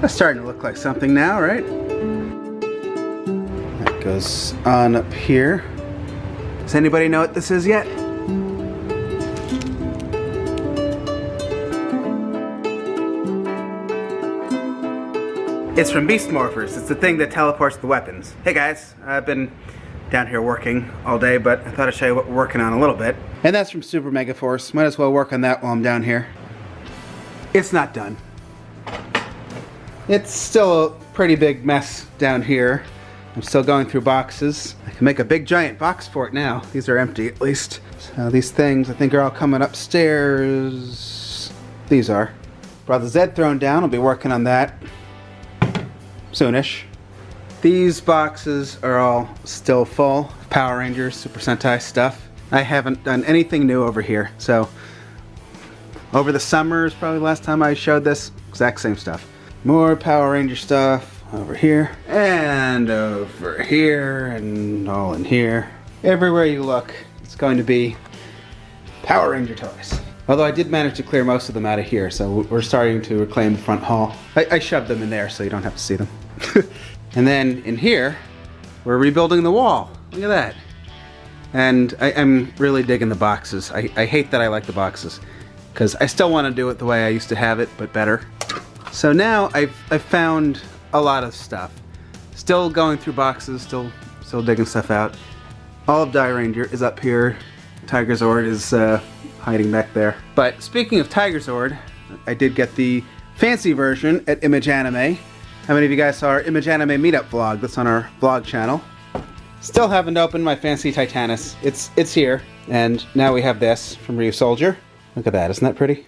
That's starting to look like something now, right? That goes on up here. Does anybody know what this is yet? It's from Beast Morphers. It's the thing that teleports the weapons. Hey guys, I've been down here working all day, but I thought I'd show you what we're working on a little bit. And that's from Super Mega Force. Might as well work on that while I'm down here. It's not done. It's still a pretty big mess down here. I'm still going through boxes. I can make a big giant box for it now. These are empty at least. So these things I think are all coming upstairs. These are. Brought the Zed throne down. I'll be working on that soonish. These boxes are all still full. Power Rangers, Super Sentai stuff. I haven't done anything new over here. So over the summer is probably the last time I showed this. Exact same stuff. More Power Ranger stuff over here and over here and all in here. Everywhere you look, it's going to be Power Ranger toys. Although I did manage to clear most of them out of here, so we're starting to reclaim the front hall. I shoved them in there so you don't have to see them. And then in here, we're rebuilding the wall. Look at that. And I'm really digging the boxes. I hate that I like the boxes, because I still want to do it the way I used to have it, but better. So now I've found a lot of stuff. Still going through boxes, still digging stuff out. All of Die Ranger is up here. Tiger Zord is hiding back there. But speaking of Tiger Zord, I did get the fancy version at Image Anime. How many of you guys saw our Image Anime meetup vlog? That's on our vlog channel. Still haven't opened my fancy Titanus. It's here. And now we have this from Ryu Soldier. Look at that, isn't that pretty?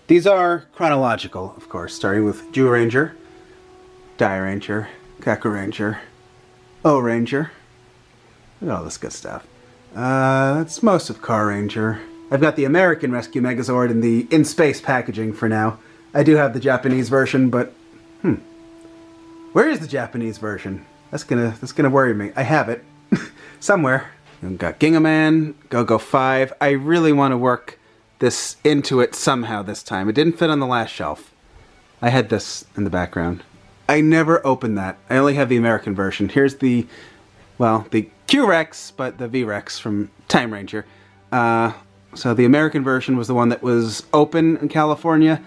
These are chronological, of course, starting with Jew Ranger, Die Ranger, Kaku Ranger, O Ranger. Look at all this good stuff. That's most of Car Ranger. I've got the American Rescue Megazord in the in-space packaging for now. I do have the Japanese version, but where is the Japanese version? That's gonna worry me. I have it somewhere. We've got Gingaman, Go-Go 5. I really want to work this into it somehow this time. It didn't fit on the last shelf. I had this in the background. I never opened that. I only have the American version. Here's the Q-Rex, but the V-Rex from Time Ranger. So the American version was the one that was open in California.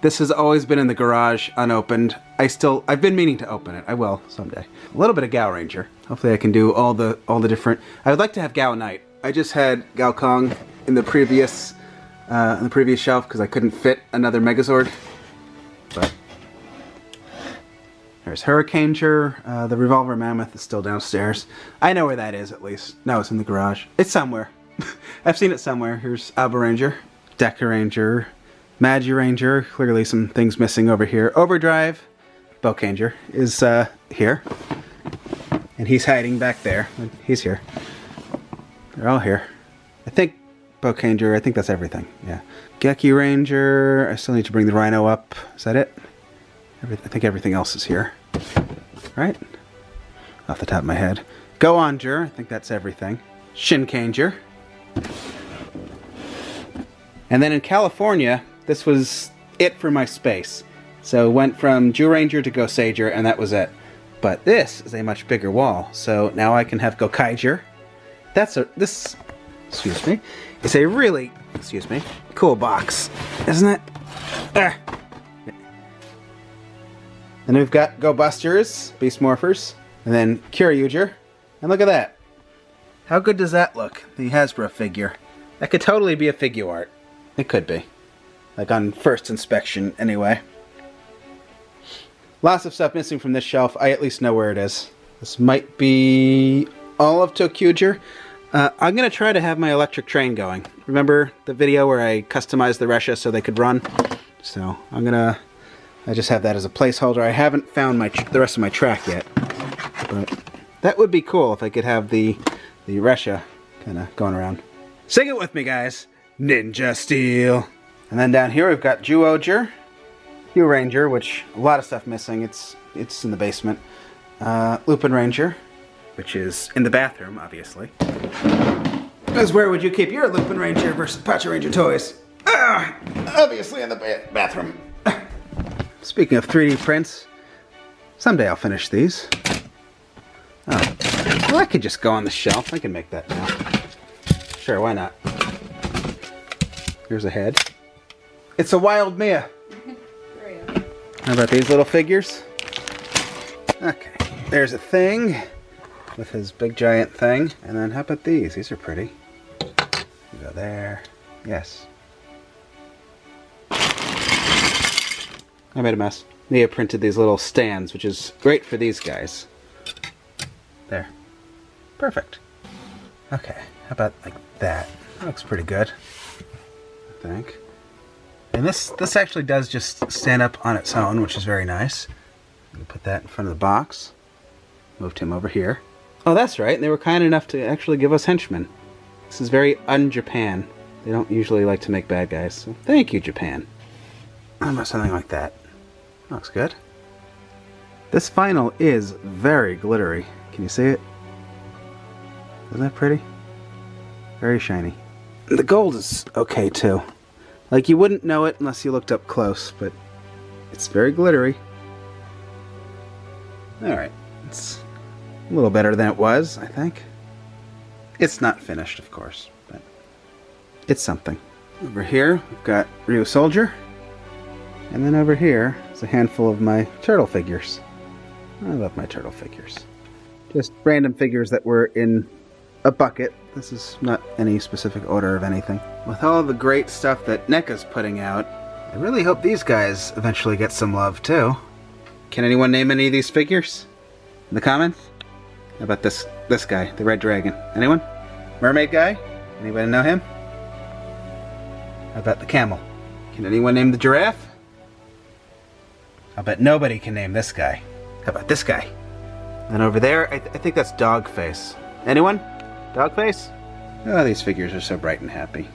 This has always been in the garage, unopened. I've been meaning to open it. I will someday. A little bit of Gao Ranger. Hopefully I can do all the different. I would like to have Gao Knight. I just had Gao Kong in the previous shelf because I couldn't fit another Megazord. But there's Hurricaneger. The Revolver Mammoth is still downstairs. I know where that is at least. No, it's in the garage. It's somewhere. I've seen it somewhere. Here's Alba Ranger, Deca Ranger, Magi Ranger. Clearly some things missing over here. Overdrive, Bokanger is here. And he's hiding back there. He's here. They're all here. I think Bokanger, I think that's everything. Yeah. Geki Ranger. I still need to bring the Rhino up. Is that it? I think everything else is here. Right? Off the top of my head. Go-Onger. I think that's everything. Shinkanger. And then in California, this was it for my space. So went from Jew Ranger to Go-Sager, and that was it. But this is a much bigger wall, so now I can have Go-Kaiger. Excuse me. It's a really, cool box, isn't it? Then we've got Go-Busters, Beast Morphers, and then Kyryuger. And look at that. How good does that look? The Hasbro figure. That could totally be a figure art. It could be. Like on first inspection, anyway. Lots of stuff missing from this shelf. I at least know where it is. This might be all of ToQger. I'm going to try to have my electric train going. Remember the video where I customized the Resha so they could run? So I just have that as a placeholder. I haven't found the rest of my track yet. But that would be cool if I could have the Resha kind of going around. Sing it with me, guys. Ninja Steel. And then down here we've got Zyuohger, Hue Ranger, which a lot of stuff missing. It's in the basement. Lupin Ranger, which is in the bathroom, obviously. Because where would you keep your Lupin Ranger versus MMPRtoys? Obviously in the bathroom. speaking of 3D prints, someday I'll finish these. Oh, well, that could just go on the shelf. I can make that now. Sure, why not? Here's a head. It's a wild Mia. How about these little figures? Okay, there's a thing with his big giant thing. And then how about these? These are pretty. You go there. Yes. I made a mess. Mia printed these little stands, which is great for these guys. There. Perfect. Okay, how about like that? That looks pretty good, I think. And this actually does just stand up on its own, which is very nice. You put that in front of the box. Moved him over here. Oh, that's right. They were kind enough to actually give us henchmen. This is very un-Japan. They don't usually like to make bad guys. So thank you, Japan. How about something like that? Looks good. This vinyl is very glittery. Can you see it? Isn't that pretty? Very shiny. The gold is okay too. Like, you wouldn't know it unless you looked up close, but it's very glittery. Alright, it's a little better than it was, I think. It's not finished, of course, but it's something. Over here, we've got Ryu Soldier. And then over here is a handful of my turtle figures. I love my turtle figures. Just random figures that were in a bucket. This is not any specific order of anything. With all the great stuff that NECA's putting out, I really hope these guys eventually get some love too. Can anyone name any of these figures in the comments? How about this guy, the Red Dragon? Anyone? Mermaid guy? Anybody know him? How about the camel? Can anyone name the giraffe? I bet nobody can name this guy. How about this guy? And over there, I think that's Dogface. Anyone? Dogface? Oh, these figures are so bright and happy.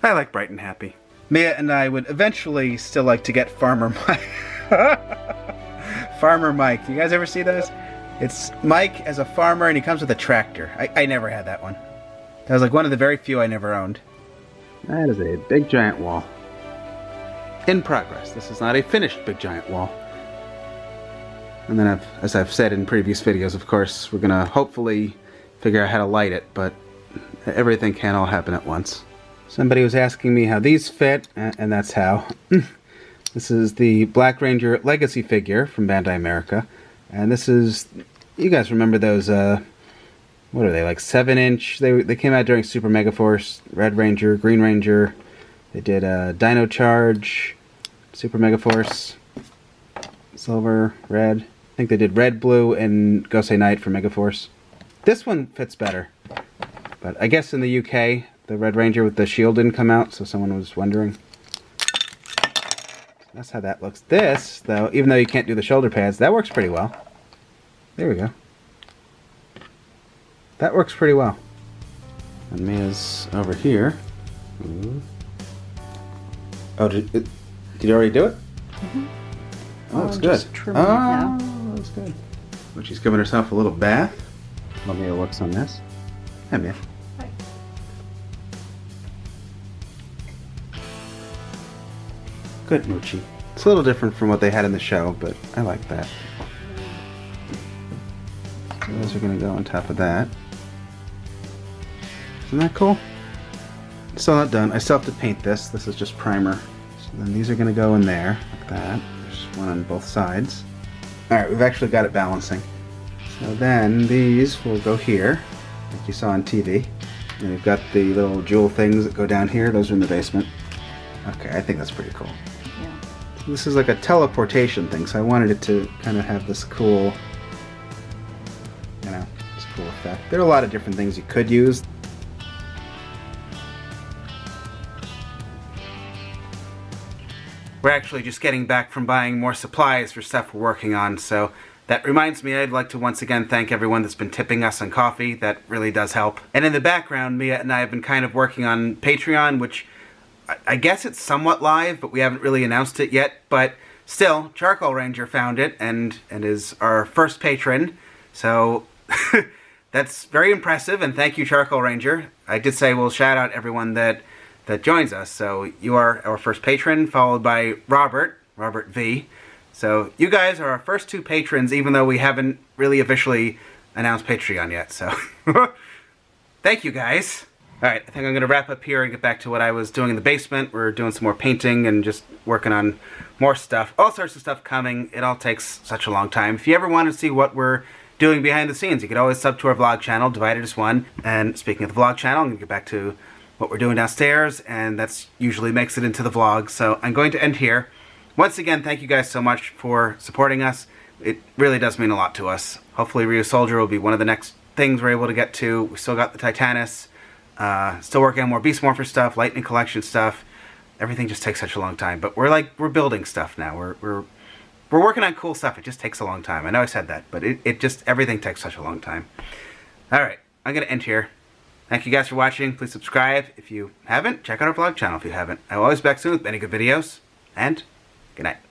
I like bright and happy. Mia and I would eventually still like to get Farmer Mike. Farmer Mike. You guys ever see those? It's Mike as a farmer and he comes with a tractor. I never had that one. That was like one of the very few I never owned. That is a big giant wall. In progress. This is not a finished big giant wall. And then, as I've said in previous videos, of course, we're going to hopefully figure out how to light it, but everything can't all happen at once. Somebody was asking me how these fit, and that's how. This is the Black Ranger Legacy figure from Bandai America. And this is, you guys remember those, what are they, like 7-inch? They came out during Super Mega Force, Red Ranger, Green Ranger. They did Dino Charge, Super Mega Force, Silver, Red. I think they did Red, Blue, and Gosei Knight for Mega Force. This one fits better. But I guess in the UK, the Red Ranger with the shield didn't come out, so someone was wondering. That's how that looks. This, though, even though you can't do the shoulder pads, that works pretty well. There we go. That works pretty well. And Mia's over here. Ooh. Oh, did you already do it? Mm-hmm. Oh, looks good. Oh, looks good. Well, she's giving herself a little bath. Let Mia works on this. Hi, Mia. Hi. Good, Moochie. It's a little different from what they had in the show, but I like that. So those are going to go on top of that. Isn't that cool? Still not done. I still have to paint this. This is just primer. So then these are going to go in there, like that. There's one on both sides. Alright, we've actually got it balancing. So then these will go here, like you saw on TV. And we've got the little jewel things that go down here. Those are in the basement. Okay, I think that's pretty cool. Yeah. So this is like a teleportation thing, so I wanted it to kind of have this cool, you know, this cool effect. There are a lot of different things you could use. We're actually just getting back from buying more supplies for stuff we're working on, so that reminds me I'd like to once again thank everyone that's been tipping us on coffee. That really does help. And in the background, Mia and I have been kind of working on Patreon, which I guess it's somewhat live, but we haven't really announced it yet. But still, Charcoal Ranger found it and is our first patron, so that's very impressive, and thank you, Charcoal Ranger. I did say we'll shout out everyone that joins us. So you are our first patron, followed by Robert. Robert V. So you guys are our first 2 patrons, even though we haven't really officially announced Patreon yet. So thank you guys. Alright, I think I'm going to wrap up here and get back to what I was doing in the basement. We're doing some more painting and just working on more stuff. All sorts of stuff coming. It all takes such a long time. If you ever want to see what we're doing behind the scenes, you could always sub to our vlog channel, Divided as One. And speaking of the vlog channel, I'm going to get back to what we're doing downstairs, and that's usually makes it into the vlog. So I'm going to end here. Once again, thank you guys so much for supporting us. It really does mean a lot to us. Hopefully Rio Soldier will be one of the next things we're able to get to. We still got the Titanus. Still working on more Beast Morphers stuff, Lightning Collection stuff. Everything just takes such a long time. But we're building stuff now. We're working on cool stuff. It just takes a long time. I know I said that, but it just, everything takes such a long time. Alright, I'm going to end here. Thank you guys for watching. Please subscribe if you haven't. Check out our vlog channel if you haven't. I will always be back soon with many good videos. And good night.